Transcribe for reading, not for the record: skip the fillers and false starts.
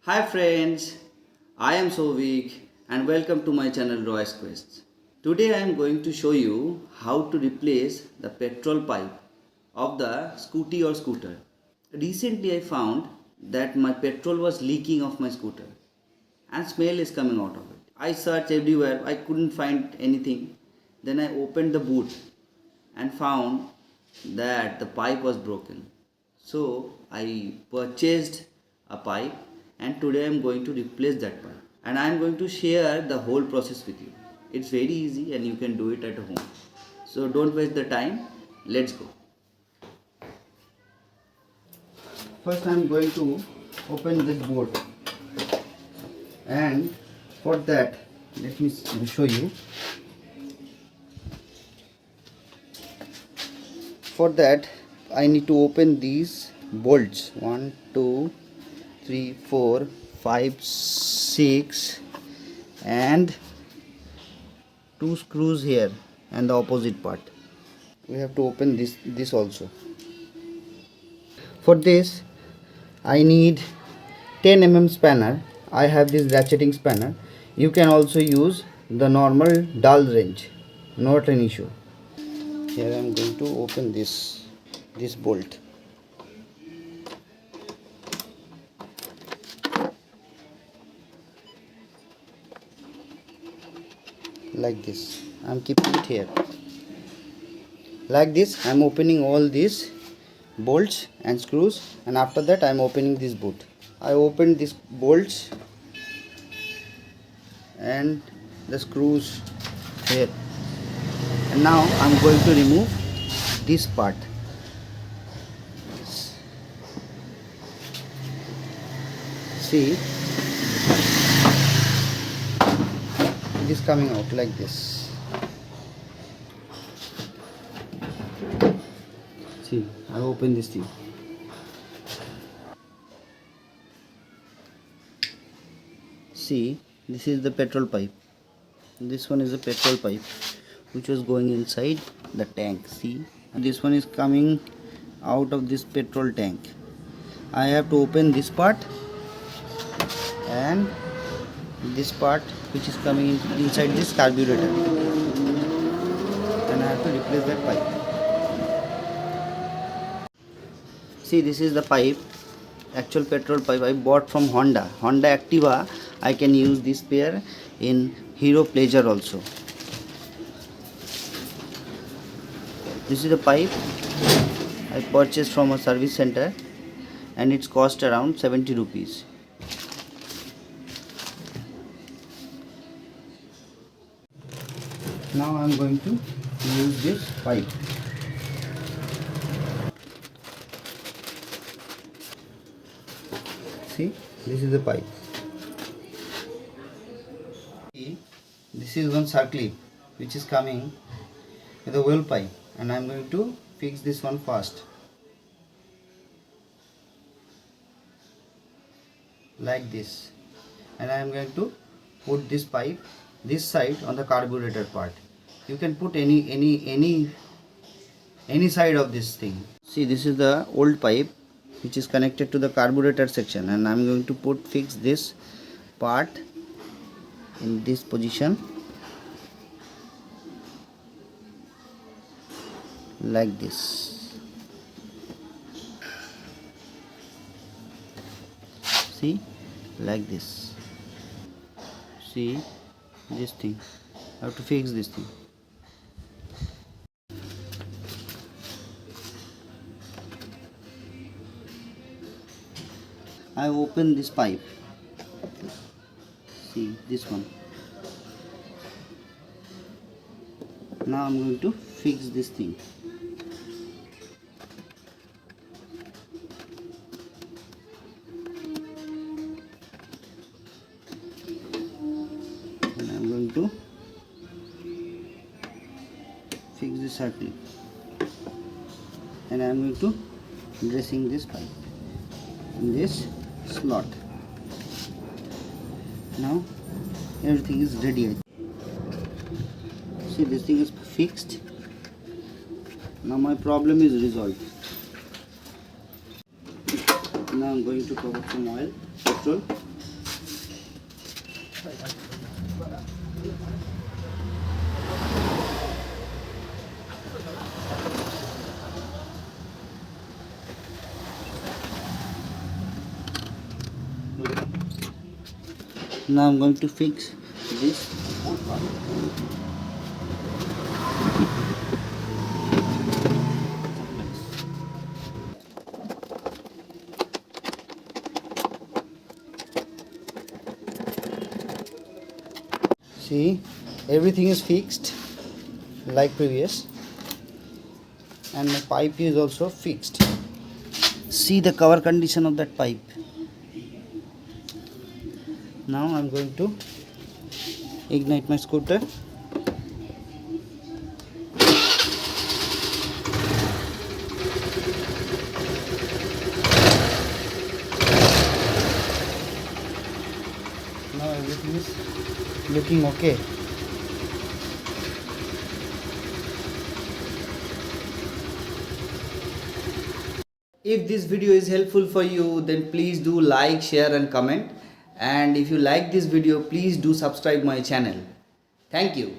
Hi friends, I am Sovik and welcome to my channel Roy's Quests. Today I am going to show you how to replace the petrol pipe of the scooty or scooter. Recently I found that my petrol was leaking off my scooter and smell is coming out of it. I searched everywhere, I couldn't find anything. Then I opened the boot and found that the pipe was broken. So I purchased a pipe and today I am going to replace that pipe and I am going to share the whole process with you. It's very easy and you can do it at home. So don't waste the time, let's go. First I am going to open this board and for that let me show you. For that I need to open these bolts 1 2 3 4 5 6 and 2 screws here and the opposite part. We have to open this also. For this I need 10 mm spanner. I have this ratcheting spanner. You can also use the normal dull wrench, not an issue. Here I am going to open this bolt. Like this. I am keeping it here. Like this I am opening all these bolts and screws, and after that I am opening this boot. I opened these bolts and the screws here, and now I am going to remove this part. See, it is coming out like this. See, I open this thing. See, this is the petrol pipe. This one is the petrol pipe which was going inside the tank. See, this one is coming out of this petrol tank. I have to open this part and this part which is coming inside this carburetor, and I have to replace that pipe. See, this is the pipe, actual petrol pipe I bought from Honda Activa. I can use this pair in Hero Pleasure also. This is the pipe I purchased from a service center and it's cost around 70 rupees. Now I am going to use this pipe. See, this is the pipe. See, this is one circlip which is coming with a wheel pipe, and I am going to fix this one first. Like this, and I am going to put this pipe this side on the carburetor part. You can put any side of this thing. See, this is the old pipe which is connected to the carburetor section, and I am going to fix this part in this position like this. See, like this. See, this thing I have to fix this thing. I open this pipe. See, this one. Now I'm going to fix this thing. And I'm going to fix this circle, and I'm going to dressing this pipe in this slot. Now everything is ready. See, this thing is fixed. Now my problem is resolved. Now I'm going to cover some oil, petrol, Now I'm going to fix this. See, everything is fixed like previous, and my pipe is also fixed. See the cover condition of that pipe. Now I'm going to ignite my scooter. Now everything is looking okay. If this video is helpful for you, then please do like, share and comment. And if you like this video, please do subscribe my channel. Thank you.